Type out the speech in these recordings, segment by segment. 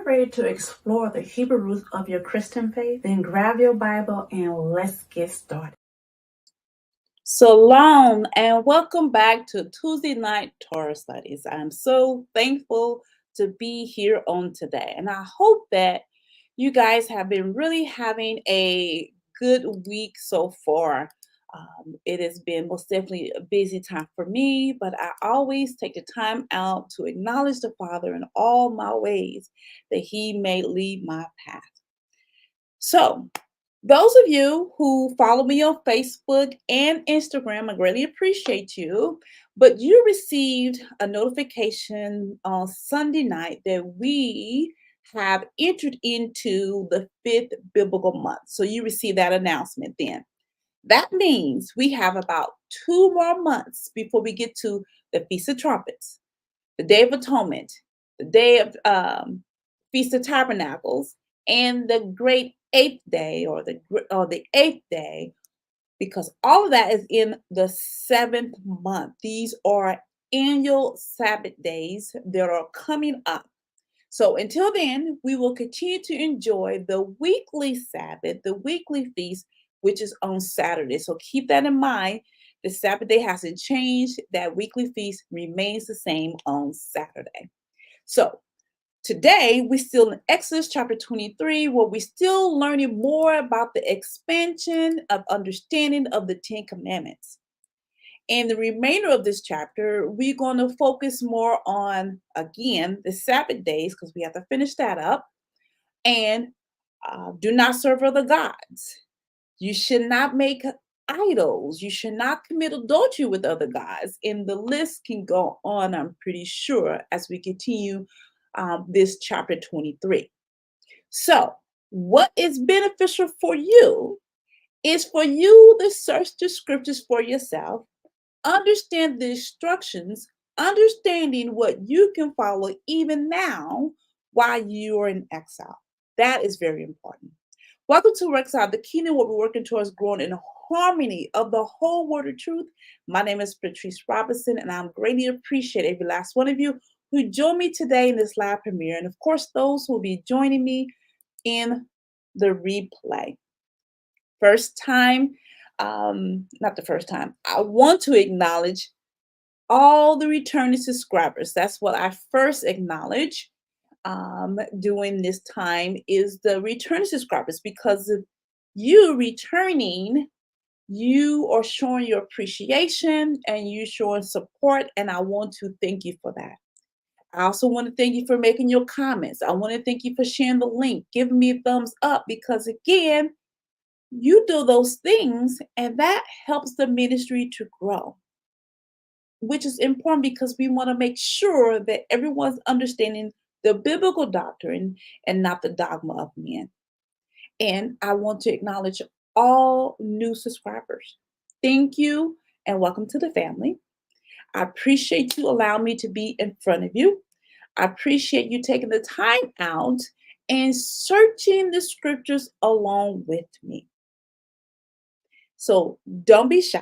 ready to explore the Hebrew roots of your Christian faith? Then grab your Bible and let's get started. Shalom and welcome back to Tuesday night Torah Studies. I'm so thankful to be here on today, and I hope that you guys have been really having a good week so far. It has been most definitely a busy time for me, but I always take the time out to acknowledge the Father in all my ways that He may lead my path. So, those of you who follow me on Facebook and Instagram, I greatly appreciate you. But you received a notification on Sunday night that we have entered into the 5th biblical month. So you received that announcement then. That means we have about 2 more months before we get to the Feast of Trumpets, the Day of Atonement, the Day of Feast of Tabernacles, and the Great Eighth Day or the eighth day, because all of that is in the 7th month. These are annual Sabbath days that are coming up. So until then, we will continue to enjoy the weekly Sabbath, the weekly feast, which is on Saturday. So keep that in mind. The Sabbath day hasn't changed. That weekly feast remains the same on Saturday. So today, we're still in Exodus chapter 23, where we're still learning more about the expansion of understanding of the Ten Commandments. In the remainder of this chapter, we're going to focus more on, again, the Sabbath days, because we have to finish that up, and do not serve other gods. You should not make idols. You should not commit adultery with other gods. And the list can go on, I'm pretty sure, as we continue this chapter 23. So, what is beneficial for you is for you to search the scriptures for yourself, understand the instructions, understanding what you can follow even now while you are in exile. That is very important. Welcome to Exile, the kingdom where we're working towards growing in harmony of the whole word of truth. My name is Patrice Robinson, and I'm greatly appreciate every last one of you who joined me today in this live premiere, and of course those who will be joining me in the replay. Not the first time, I want to acknowledge all the returning subscribers. That's what I first acknowledge during this time, is the returning subscribers, because of you returning, you are showing your appreciation and you showing support, and I want to thank you for that. I also want to thank you for making your comments. I want to thank you for sharing the link, giving me a thumbs up, because again, you do those things and that helps the ministry to grow, which is important because we want to make sure that everyone's understanding the biblical doctrine and not the dogma of men. And I want to acknowledge all new subscribers. Thank you and welcome to the family. I appreciate you allowing me to be in front of you. I appreciate you taking the time out and searching the scriptures along with me. So don't be shy.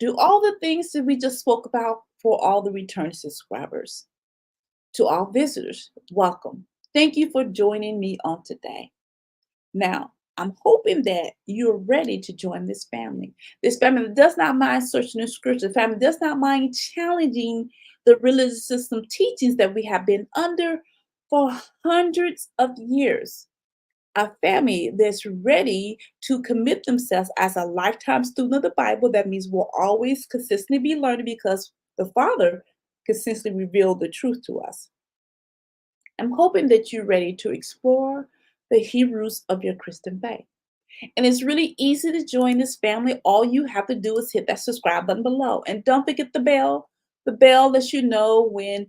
Do all the things that we just spoke about for all the return subscribers. To all visitors, welcome. Thank you for joining me on today. Now, I'm hoping that you're ready to join this family. This family that does not mind searching the scripture. The family does not mind challenging the religious system teachings that we have been under for hundreds of years. A family that's ready to commit themselves as a lifetime student of the Bible. That means we'll always consistently be learning because the Father consistently revealed the truth to us. I'm hoping that you're ready to explore the Hebrews of your Christian faith. And it's really easy to join this family. All you have to do is hit that subscribe button below. And don't forget the bell. The bell lets you know when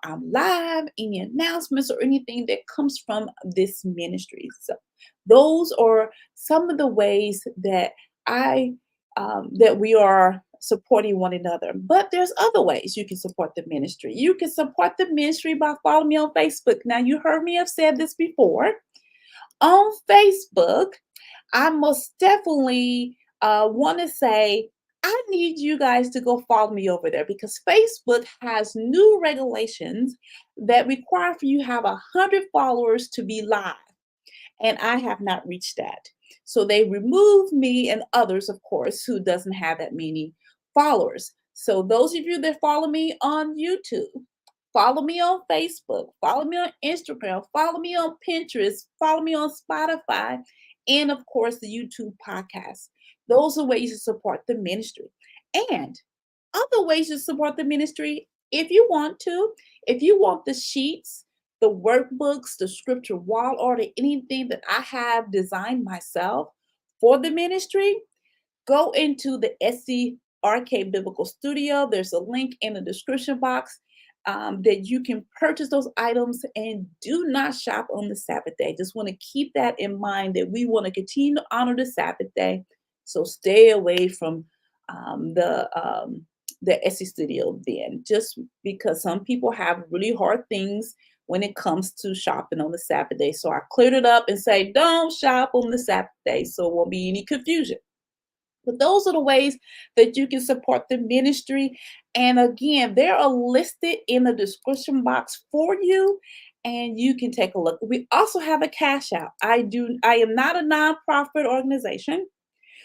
I'm live, any announcements or anything that comes from this ministry. So those are some of the ways that that we are supporting one another. But there's other ways you can support the ministry. You can support the ministry by following me on Facebook. Now, you heard me have said this before. On Facebook, I most definitely want to say I need you guys to go follow me over there because Facebook has new regulations that require for you to have 100 followers to be live, and I have not reached that. So they removed me and others, of course, who doesn't have that many followers. So those of you that follow me on YouTube, follow me on Facebook, follow me on Instagram, follow me on Pinterest, follow me on Spotify, and of course the YouTube podcast. Those are ways to support the ministry. And other ways to support the ministry, if you want to, if you want the sheets, the workbooks, the scripture wall order, anything that I have designed myself for the ministry, go into the SCRK Biblical Studio. There's a link in the description box that you can purchase those items, and do not shop on the Sabbath day. Just want to keep that in mind that we want to continue to honor the Sabbath day. So stay away from um, the um, the SC Studio then, just because some people have really hard things when it comes to shopping on the Sabbath day. So I cleared it up and say, don't shop on the Sabbath day, so it won't be any confusion. But those are the ways that you can support the ministry. And again, they are listed in the description box for you, and you can take a look. We also have a cash out. I am not a nonprofit organization.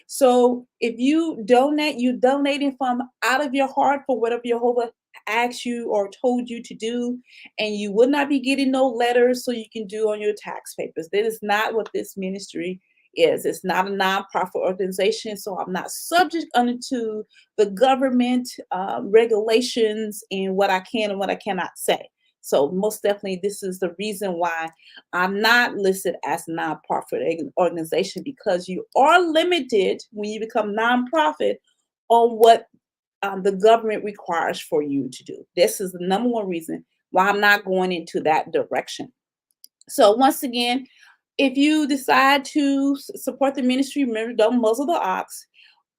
So if you donate, you donating from out of your heart for whatever Jehovah asked you or told you to do, and you will not be getting no letters so you can do on your tax papers. That is not what this ministry is. It's not a nonprofit organization, so I'm not subject unto the government regulations and what I can and what I cannot say. So most definitely, this is the reason why I'm not listed as a nonprofit organization, because you are limited when you become nonprofit on what the government requires for you to do. This is the number one reason why I'm not going into that direction. So once again, if you decide to support the ministry, remember, don't muzzle the ox.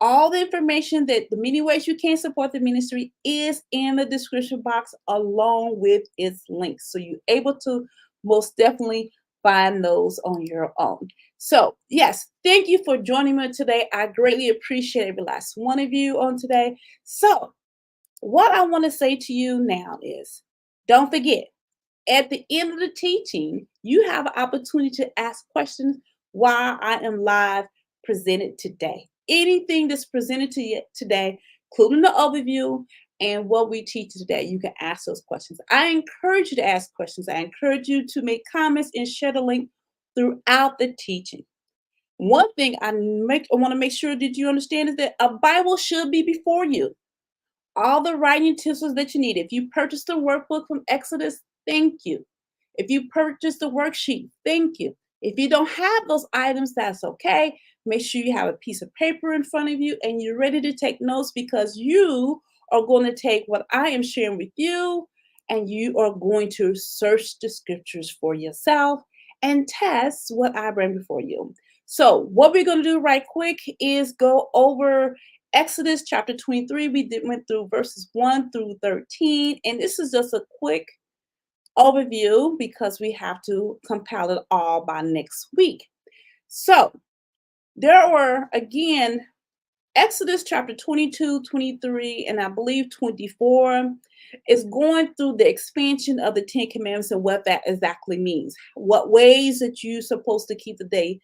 All the information that the many ways you can support the ministry is in the description box along with its links. So you're able to most definitely find those on your own. So, yes, thank you for joining me today. I greatly appreciate every last one of you on today. So, what I want to say to you now is don't forget, at the end of the teaching, you have an opportunity to ask questions while I am live presented today. Anything that's presented to you today, including the overview and what we teach today, you can ask those questions. I encourage you to ask questions. I encourage you to make comments and share the link throughout the teaching. One thing I want to make sure that you understand is that a Bible should be before you, all the writing utensils that you need. If you purchased the workbook from Exodus, thank you. If you purchased the worksheet, thank you. If you don't have those items, that's okay. Make sure you have a piece of paper in front of you and you're ready to take notes, because you are going to take what I am sharing with you and you are going to search the scriptures for yourself and test what I bring before you. So, what we're going to do right quick is go over Exodus chapter 23. Went through verses 1 through 13, and this is just a quick overview because we have to compile it all by next week. So there were, again, Exodus chapter 22, 23, and I believe 24 is going through the expansion of the Ten Commandments and what that exactly means. What ways that you're supposed to keep the day,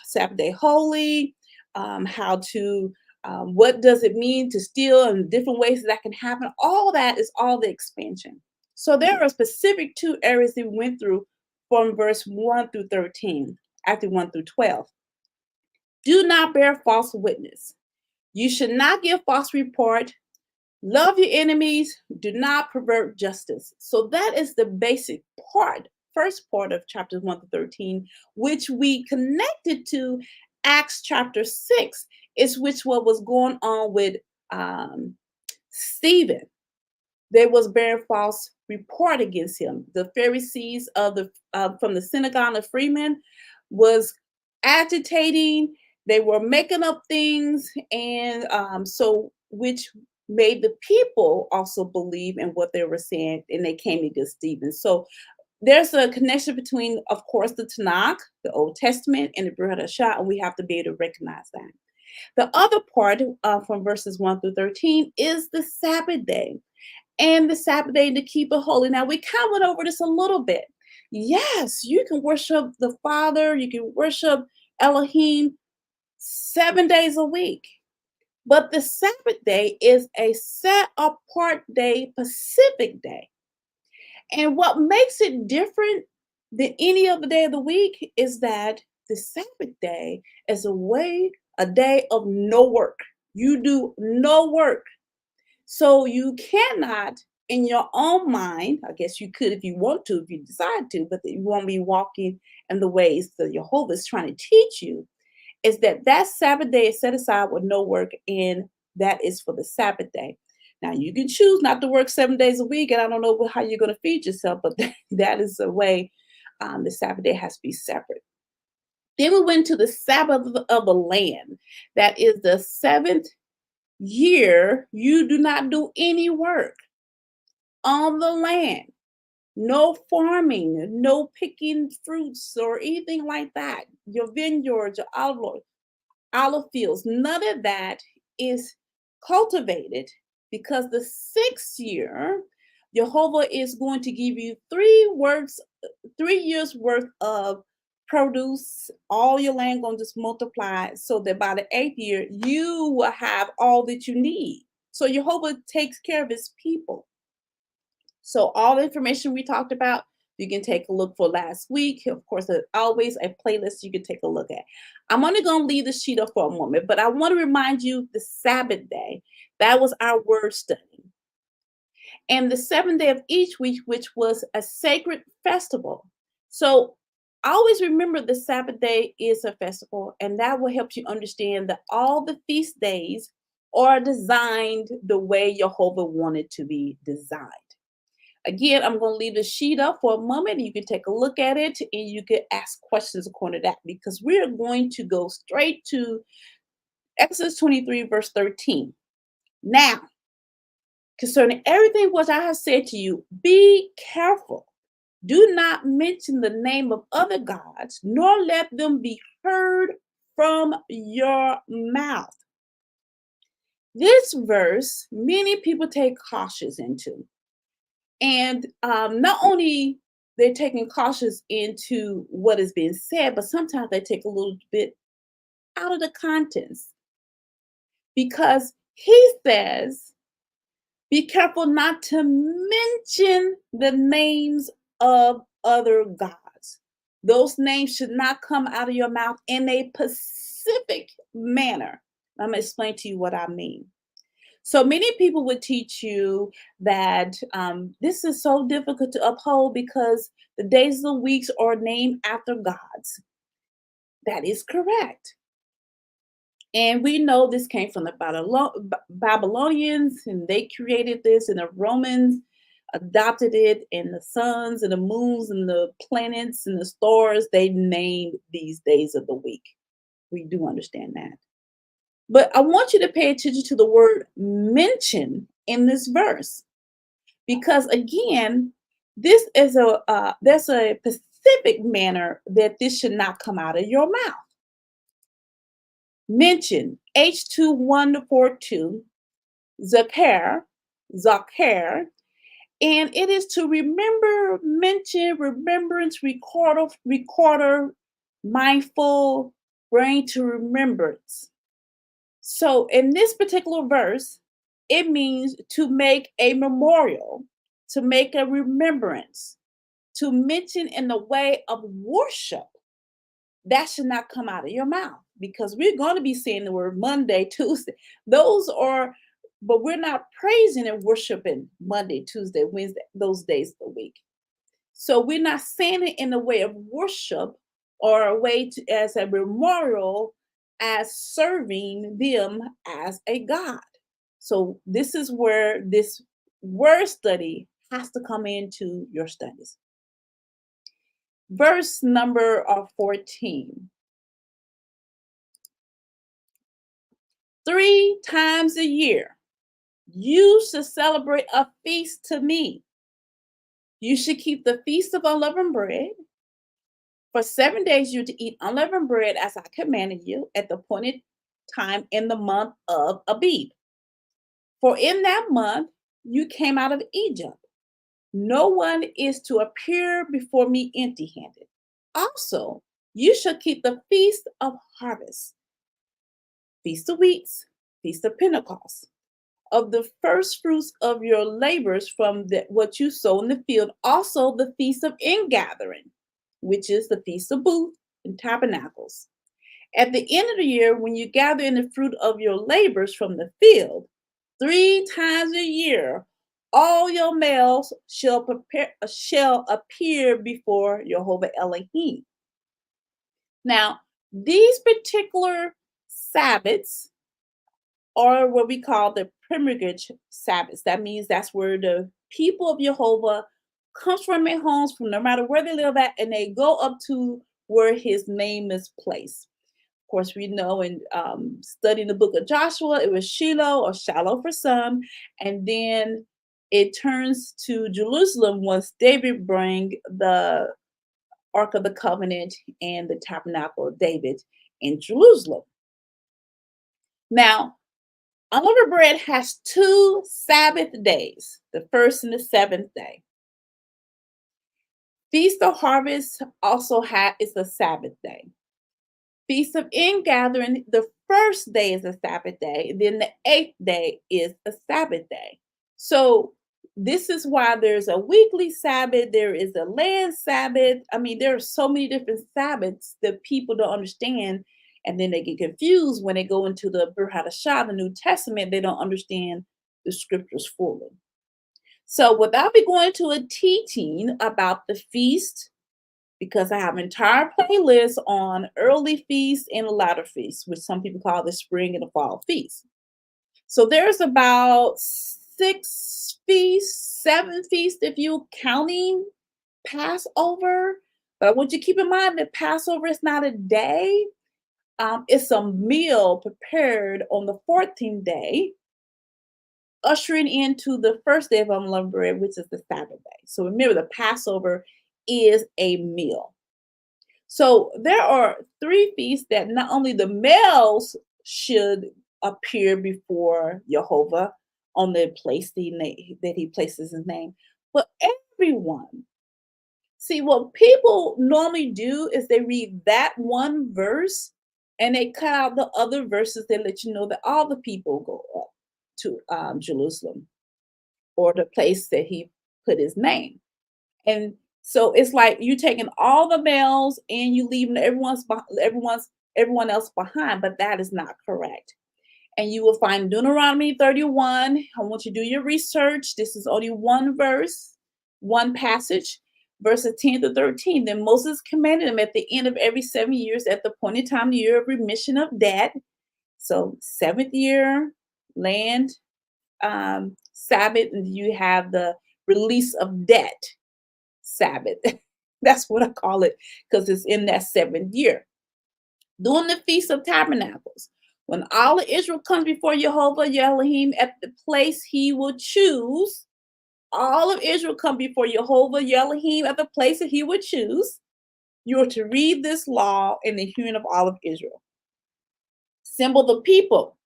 Sabbath day holy, how to, what does it mean to steal, and different ways that can happen. All that is all the expansion. So there are specific two areas that we went through from verse 1 through 13, actually 1 through 12. Do not bear false witness. You should not give false report. Love your enemies. Do not pervert justice. So that is the basic part, first part of chapters 1 to 13, which we connected to Acts chapter 6, is which what was going on with Stephen. There was bearing false report against him. The Pharisees of the from the synagogue of Freemen was agitating. They were making up things, and so which made the people also believe in what they were saying, and they came against Stephen. So there's a connection between, of course, the Tanakh, the Old Testament, and the Brit Hadashah, and we have to be able to recognize that. The other part from verses 1 through 13 is the Sabbath day. And the Sabbath day to keep it holy. Now, we kind of went over this a little bit. Yes, you can worship the Father, you can worship Elohim 7 days a week. But the Sabbath day is a set apart day, Pacific day. And what makes it different than any other day of the week is that the Sabbath day is a day of no work. You do no work. So you cannot, in your own mind, I guess you could if you want to, if you decide to, but you won't be walking in the ways that Yehovah is trying to teach you, is that Sabbath day is set aside with no work, and that is for the Sabbath day. Now, you can choose not to work 7 days a week, and I don't know how you're going to feed yourself, but that is the way the Sabbath day has to be separate. Then we went to the Sabbath of the land. That is the seventh year. You do not do any work on the land. No farming, no picking fruits or anything like that. Your vineyards, your olive fields, none of that is cultivated, because the 6th year, Jehovah is going to give you 3 years worth of produce. All your land going to just multiply, so that by the 8th year, you will have all that you need. So Jehovah takes care of his people. So all the information we talked about, you can take a look for last week. Of course, there's always a playlist you can take a look at. I'm only going to leave the sheet up for a moment, but I want to remind you the Sabbath day. That was our word study. And the 7th day of each week, which was a sacred festival. So always remember the Sabbath day is a festival, and that will help you understand that all the feast days are designed the way Jehovah wanted to be designed. Again, I'm going to leave the sheet up for a moment. You can take a look at it and you can ask questions according to that, because we're going to go straight to Exodus 23, verse 13. Now, concerning everything which I have said to you, be careful. Do not mention the name of other gods, nor let them be heard from your mouth. This verse, many people take cautious into. And not only they're taking cautious into what is being said, but sometimes they take a little bit out of the context, because he says, be careful not to mention the names of other gods. Those names should not come out of your mouth in a specific manner. I'm going to explain to you what I mean. So many people would teach you that this is so difficult to uphold because the days of the weeks are named after gods. That is correct. And we know this came from the Babylonians, and they created this, and the Romans adopted it, and the suns and the moons and the planets and the stars, they named these days of the week. We do understand that. But I want you to pay attention to the word mention in this verse, because again, this is there's a specific manner that this should not come out of your mouth. Mention H2142 zakar, and it is to remember, mention, remembrance, recorder, mindful, bring to remembrance. So in this particular verse, it means to make a memorial, to make a remembrance, to mention in the way of worship. That should not come out of your mouth, because we're going to be saying the word Monday, Tuesday. Those are, but we're not praising and worshiping Monday, Tuesday, Wednesday, those days of the week. So we're not saying it in a way of worship or a way to, as a memorial, as serving them as a God. So this is where this word study has to come into your studies. Verse number 14. 3 times a year, you should celebrate a feast to me. You should keep the feast of unleavened bread. For 7 days, you to eat unleavened bread as I commanded you at the appointed time in the month of Abib. For in that month you came out of Egypt. No one is to appear before me empty handed. Also, you shall keep the feast of harvest, feast of weeks, feast of Pentecost, of the first fruits of your labors from what you sow in the field, also the feast of ingathering, which is the feast of booth and tabernacles. At the end of the year, when you gather in the fruit of your labors from the field, 3 times a year, all your males shall appear before Yehovah Elohim. Now, these particular Sabbaths are what we call the pilgrimage Sabbaths. That means that's where the people of Yehovah comes from their homes, from no matter where they live at, and they go up to where his name is placed. Of course, we know in studying the book of Joshua, it was Shiloh or Shiloh for some, and then it turns to Jerusalem once David bring the Ark of the Covenant and the Tabernacle of David in Jerusalem. Now, unleavened bread has 2 Sabbath days, the first and the 7th day. Feast of Harvest also is a Sabbath day. Feast of Ingathering, the first day is a Sabbath day, then the 8th day is a Sabbath day. So this is why there's a weekly Sabbath, there is a land Sabbath. I mean, there are so many different Sabbaths that people don't understand, and then they get confused when they go into the Brit Hadashah, the New Testament. They don't understand the scriptures fully. So without me going to a teaching about the feast, because I have an entire playlist on early feasts and latter feasts, which some people call the spring and the fall feast. So there's about 6 feasts, 7 feasts if you're counting Passover. But I want you to keep in mind that Passover is not a day. It's a meal prepared on the 14th day, ushering into the first day of unleavened bread, which is the Sabbath day. So remember, the Passover is a meal. So there are 3 feasts that not only the males should appear before Yehovah on the place that he places his name, but everyone. See, what people normally do is they read that one verse and they cut out the other verses that let you know that all the people go up to Jerusalem or the place that he put his name. And so it's like you taking all the males and you leaving everyone else behind, but that is not correct. And you will find Deuteronomy 31. I want you to do your research. This is only one verse, one passage, verses 10 to 13. Then Moses commanded them at the end of every 7 years, at the appointed time, the year of remission of debt. So 7th year, land, Sabbath, and you have the release of debt Sabbath. That's what I call it, because it's in that 7th year. During the Feast of Tabernacles, when all of Israel comes before Yehovah Elohim at the place he will choose, all of Israel come before Yehovah Elohim at the place that he would choose. You are to read this law in the hearing of all of Israel. Assemble the people.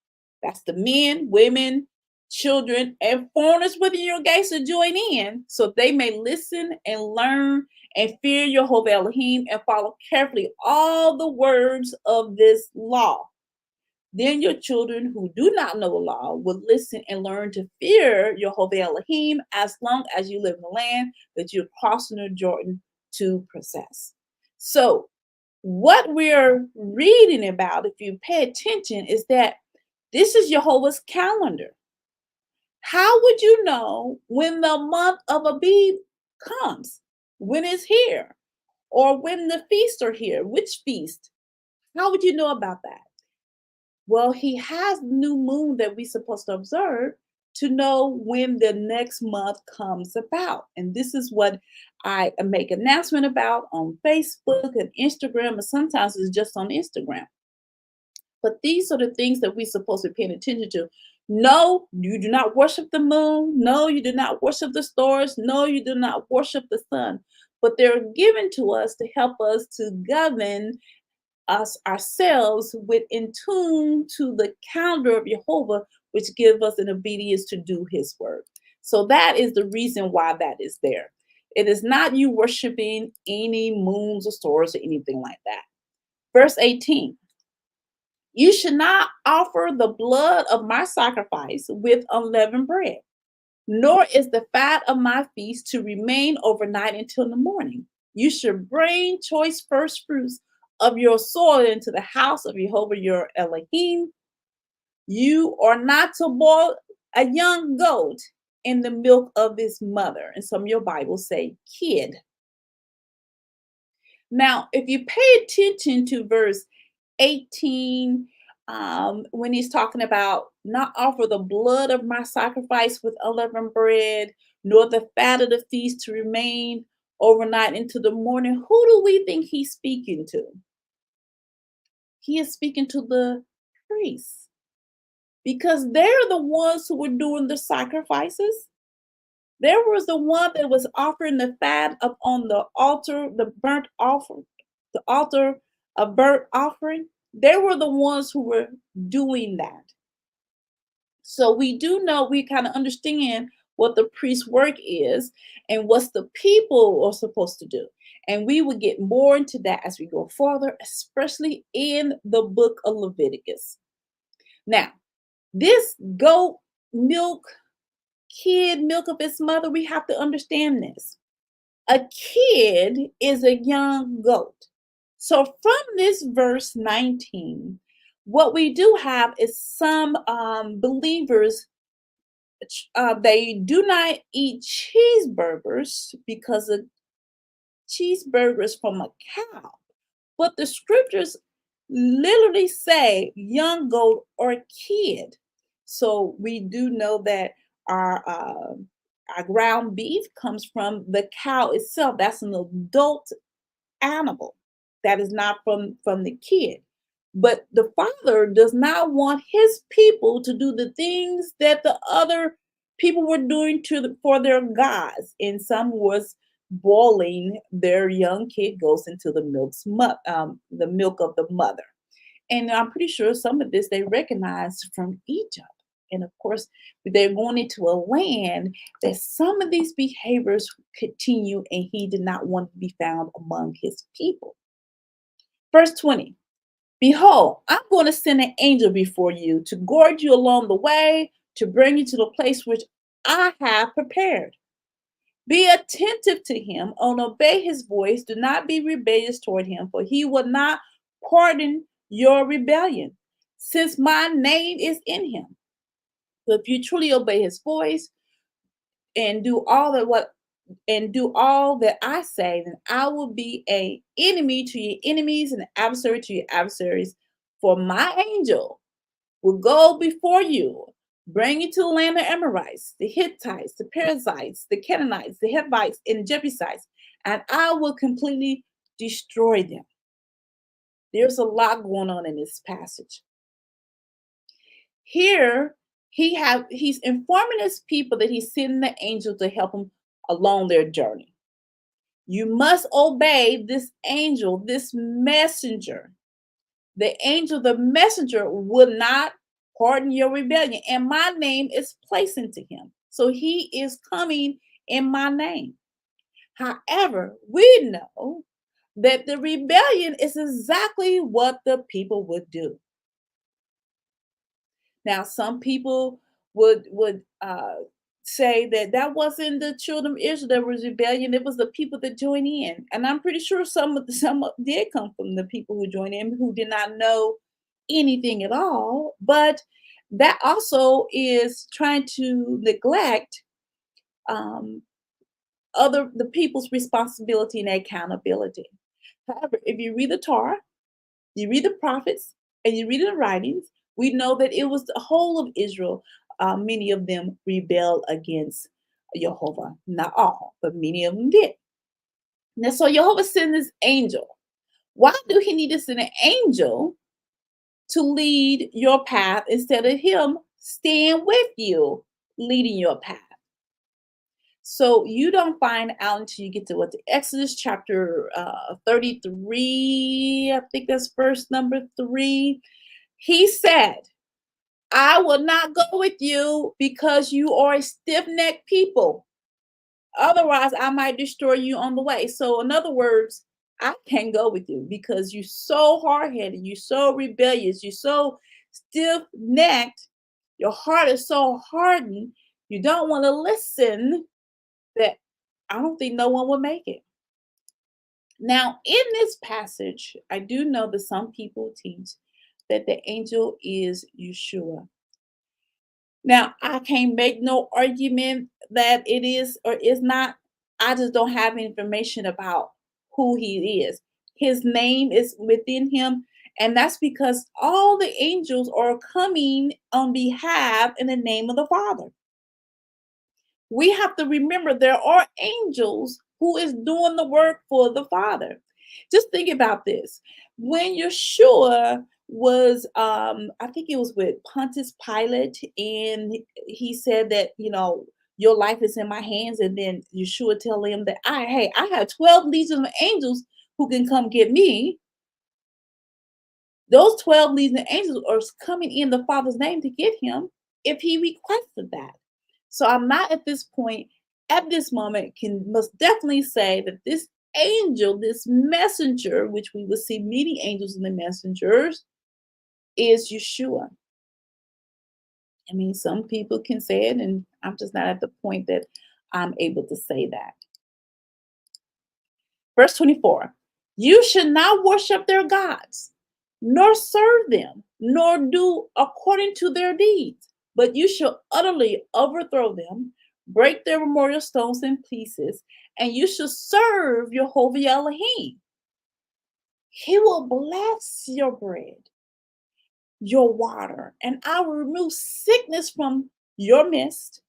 That's the men, women, children, and foreigners within your gates to join in, so they may listen and learn and fear Yehovah Elohim and follow carefully all the words of this law. Then your children who do not know the law will listen and learn to fear Yehovah Elohim as long as you live in the land that you're crossing the Jordan to possess. So what we're reading about, if you pay attention, is that this is Jehovah's calendar. How would you know when the month of Abib comes? When it's here? Or when the feasts are here? Which feast? How would you know about that? Well, he has new moon that we're supposed to observe to know when the next month comes about. And this is what I make announcement about on Facebook and Instagram, and sometimes it's just on Instagram. But these are the things that we're supposed to be paying attention to. No, you do not worship the moon. No, you do not worship the stars. No, you do not worship the sun. But they're given to us to help us to govern us ourselves with in tune to the calendar of Yehovah, which give us an obedience to do his work. So that is the reason why that is there. It is not you worshiping any moons or stars or anything like that. Verse 18. You should not offer the blood of my sacrifice with unleavened bread, nor is the fat of my feast to remain overnight until the morning. You should bring choice first fruits of your soil into the house of Yehovah your Elohim. You are not to boil a young goat in the milk of its mother. And some of your Bibles say kid. Now, if you pay attention to verse 18, when he's talking about not offer the blood of my sacrifice with unleavened bread, nor the fat of the feast to remain overnight into the morning, who do we think he's speaking to? He is speaking to the priests, because they're the ones who were doing the sacrifices. There was the one that was offering the fat up on the altar, the burnt offering, the altar of burnt offering. They were the ones who were doing that. So we do know, we kind of understand what the priest's work is and what the people are supposed to do. And we will get more into that as we go further, especially in the book of Leviticus. Now, this goat milk, kid milk of its mother, we have to understand this. A kid is a young goat. So from this verse 19, what we do have is some believers, they do not eat cheeseburgers because a cheeseburger is from a cow. But the scriptures literally say young goat or kid. So we do know that our ground beef comes from the cow itself. That's an adult animal. That is not from the kid. But the father does not want his people to do the things that the other people were doing for their gods. And some was boiling their young kid goats into the the milk of the mother. And I'm pretty sure some of this they recognized from Egypt. And of course, they're going into a land that some of these behaviors continue, and he did not want to be found among his people. Verse 20. Behold, I'm going to send an angel before you to guard you along the way, to bring you to the place which I have prepared. Be attentive to him and obey his voice. Do not be rebellious toward him, for he will not pardon your rebellion, since my name is in him. So if you truly obey his voice and do all that I say, then I will be an enemy to your enemies and an adversary to your adversaries. For my angel will go before you, bring you to the land of Amorites, the Hittites, the Perizzites, the Canaanites, the Hivites, and the Jebusites, and I will completely destroy them. There's a lot going on in this passage. Here, he's informing his people that he's sending the angel to help them along their journey. You must obey this angel, this messenger. The angel, the messenger, will not pardon your rebellion, and my name is placed into him. So he is coming in my name. However, we know that the rebellion is exactly what the people would do. Now, some people would say that wasn't the children of Israel that was rebellion; it was the people that joined in. And I'm pretty sure some did come from the people who joined in, who did not know anything at all. But that also is trying to neglect the people's responsibility and accountability. However, if you read the Torah, you read the prophets, and you read the writings, we know that it was the whole of Israel. Many of them rebelled against Yehovah. Not all, but many of them did. Now, so Yehovah sent this angel. Why do he need to send an angel to lead your path instead of him staying with you, leading your path? So you don't find out until you get to the Exodus chapter 33. I think that's verse number 3. He said, I will not go with you because you are a stiff-necked people. Otherwise, I might destroy you on the way. So, in other words, I can't go with you because you're so hard-headed, you're so rebellious, you're so stiff-necked, your heart is so hardened, you don't want to listen, that I don't think no one will make it. Now, in this passage, I do know that some people teach that the angel is Yeshua. Now, I can't make no argument that it is or is not. I just don't have information about who he is. His name is within him, and that's because all the angels are coming on behalf in the name of the Father. We have to remember there are angels who is doing the work for the Father. Just think about this. When Yeshua was I think it was with Pontius Pilate, and he said that, your life is in my hands, and then Yeshua tell him that I have 12 legions of angels who can come get me. Those 12 legions of angels are coming in the Father's name to get him if he requested that. So I'm not at this point, at this moment, can most definitely say that this angel, this messenger, which we will see many angels and the messengers, is Yeshua. I mean, some people can say it, and I'm just not at the point that I'm able to say that. Verse 24, you should not worship their gods, nor serve them, nor do according to their deeds, but you shall utterly overthrow them, break their memorial stones in pieces, and you shall serve Yehovah Elohim. He will bless your bread, your water, and I will remove sickness from your midst.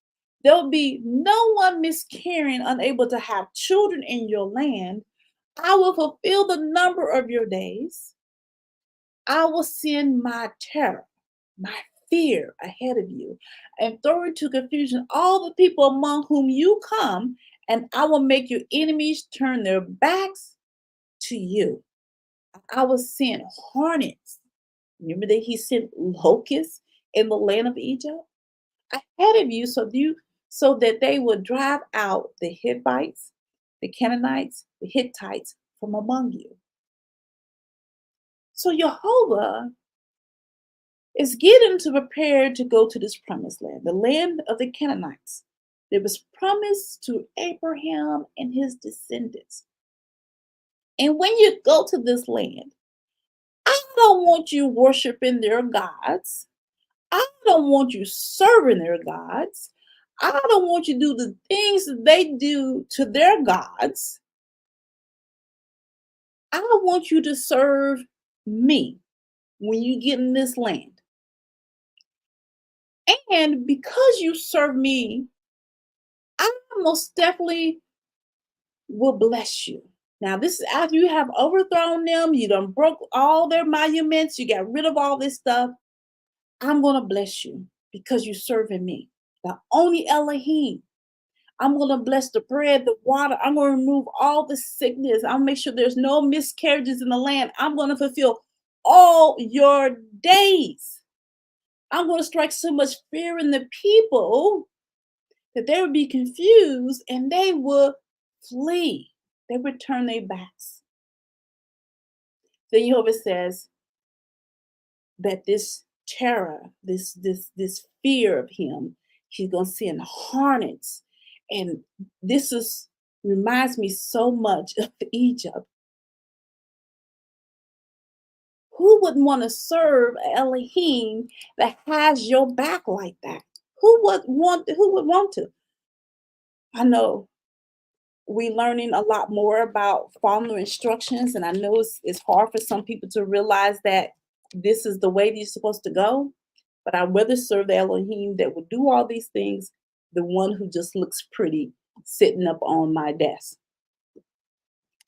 There will be no one miscarrying, unable to have children in your land. I will fulfill the number of your days. I will send my terror, my fear ahead of you, and throw into confusion all the people among whom you come, and I will make your enemies turn their backs to you. I will send hornets. Remember that he sent locusts in the land of Egypt ahead of you, so that they would drive out the Hivites, the Canaanites, the Hittites from among you. So Yehovah is getting to prepare to go to this promised land, the land of the Canaanites. That was promised to Abraham and his descendants. And when you go to this land, I don't want you worshiping their gods. I don't want you serving their gods. I don't want you to do the things that they do to their gods. I want you to serve me when you get in this land. And because you serve me, I most definitely will bless you. Now, this is after you have overthrown them, you done broke all their monuments, you got rid of all this stuff. I'm going to bless you because you're serving me, the only Elohim. I'm going to bless the bread, the water. I'm going to remove all the sickness. I'll make sure there's no miscarriages in the land. I'm going to fulfill all your days. I'm going to strike so much fear in the people that they would be confused and they would flee. They would turn their backs. Then Yehovah says that this terror, this fear of him, he's going to send hornets. And this reminds me so much of Egypt. Who wouldn't want to serve Elohim that has your back like that? Who would want to? I know we're learning a lot more about following the instructions, and I know it's hard for some people to realize that this is the way you're supposed to go. But I'd rather serve the Elohim that will do all these things, the one who just looks pretty sitting up on my desk.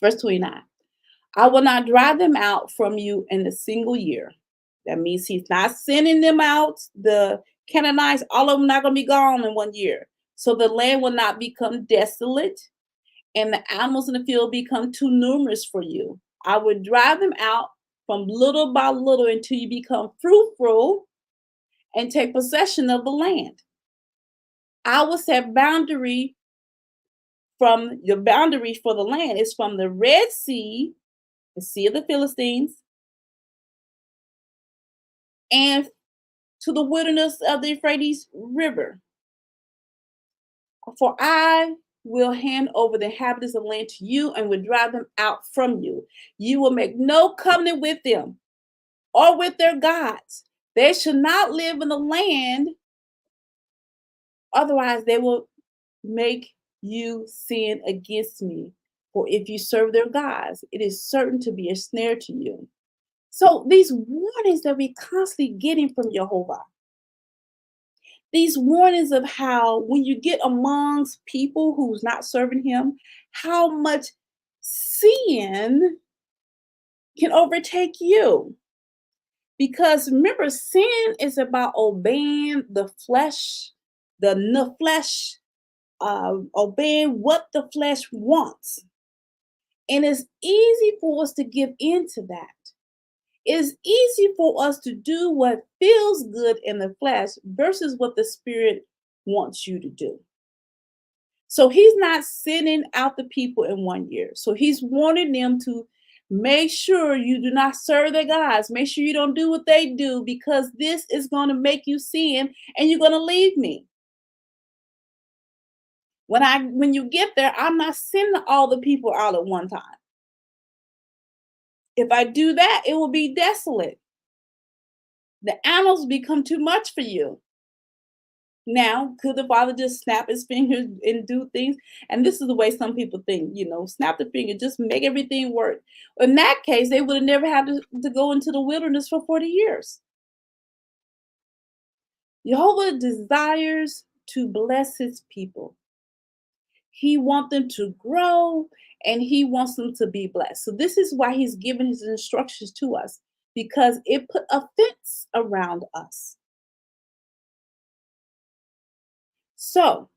Verse 29. I will not drive them out from you in a single year. That means he's not sending them out. The Canaanites, all of them not going to be gone in 1 year. so the land will not become desolate and the animals in the field become too numerous for you. I would drive them out from little by little until you become fruitful and take possession of the land. I will set boundary from your boundary for the land is from the Red Sea, the Sea of the Philistines, and to the wilderness of the Euphrates River. For I will hand over the inhabitants of the land to you and will drive them out from you. You will make no covenant with them or with their gods. They shall not live in the land, otherwise they will make you sin against me. For if you serve their gods, it is certain to be a snare to you. So these warnings that we constantly getting from Yehovah, these warnings of how when you get amongst people who's not serving him, how much sin can overtake you. Because remember, sin is about obeying the flesh, the flesh, obeying what the flesh wants. And it's easy for us to give into that. It's easy for us to do what feels good in the flesh versus what the spirit wants you to do. So he's not sending out the people in 1 year. So he's wanting them to make sure you do not serve their gods. Make sure you don't do what they do, because this is going to make you sin and you're going to leave me. When you get there, I'm not sending all the people out at one time. If I do that, it will be desolate. The animals become too much for you. Now, could the father just snap his fingers and do things? And this is the way some people think, snap the finger, just make everything work. In that case, they would have never had to go into the wilderness for 40 years. Jehovah desires to bless his people. He wants them to grow and he wants them to be blessed. So this is why he's given his instructions to us, because it put a fence around us. So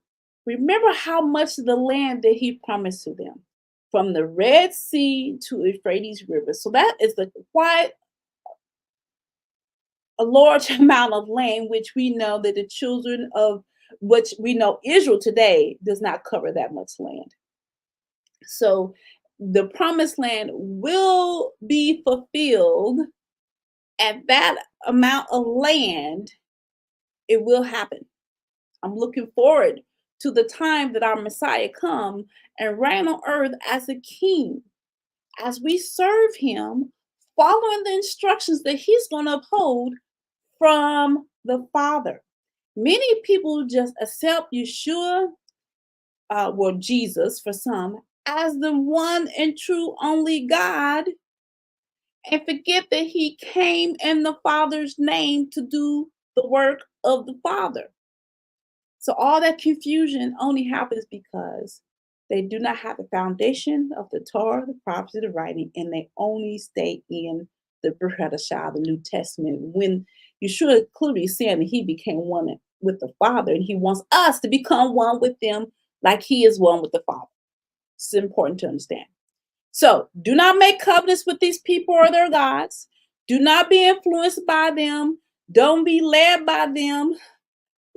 remember how much of the land that he promised to them, from the Red Sea to Euphrates River. So that is quite a large amount of land, which we know that the children of which we know Israel today does not cover that much land. So the promised land will be fulfilled at that amount of land. It will happen. I'm looking forward to the time that our Messiah come and reign on earth as a king, as we serve him, following the instructions that he's going to uphold from the Father. Many people just accept Yeshua, Jesus for some, as the one and true only God, and forget that he came in the Father's name to do the work of the Father. So all that confusion only happens because they do not have the foundation of the Torah, the prophets, the writing, and they only stay in the Brit Hadashah, the New Testament, when Yeshua clearly said that he became one with the Father, and he wants us to become one with them like he is one with the Father. It's important to understand. So do not make covenants with these people or their gods. Do not be influenced by them. Don't be led by them.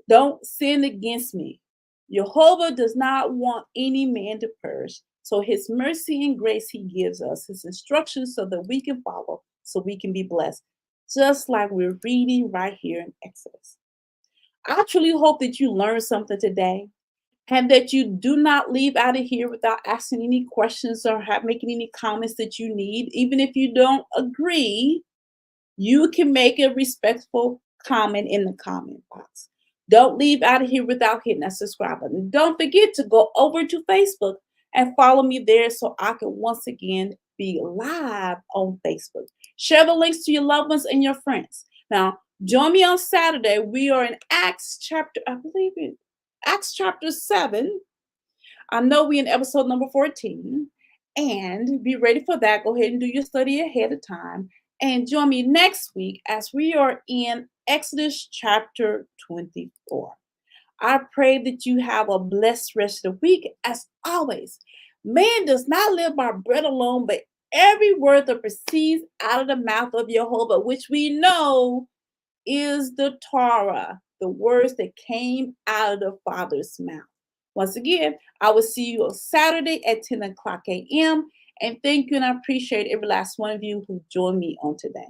Don't sin against me. Jehovah does not want any man to perish. So his mercy and grace he gives us, his instructions so that we can follow, so we can be blessed. Just like we're reading right here in Exodus. I truly hope that you learned something today, and that you do not leave out of here without asking any questions or making any comments that you need. Even if you don't agree, you can make a respectful comment in the comment box. Don't leave out of here without hitting that subscribe button. Don't forget to go over to Facebook and follow me there so I can once again be live on Facebook. Share the links to your loved ones and your friends. Now, join me on Saturday. We are in Acts chapter, I believe it, Acts chapter 7. I know we're in episode number 14. And be ready for that. Go ahead and do your study ahead of time. And join me next week as we are in Exodus chapter 24. I pray that you have a blessed rest of the week. As always, man does not live by bread alone, but every word that proceeds out of the mouth of Yehovah, which we know is the Torah, the words that came out of the Father's mouth. Once again, I will see you on Saturday at 10 o'clock a.m. And thank you, and I appreciate every last one of you who joined me on today.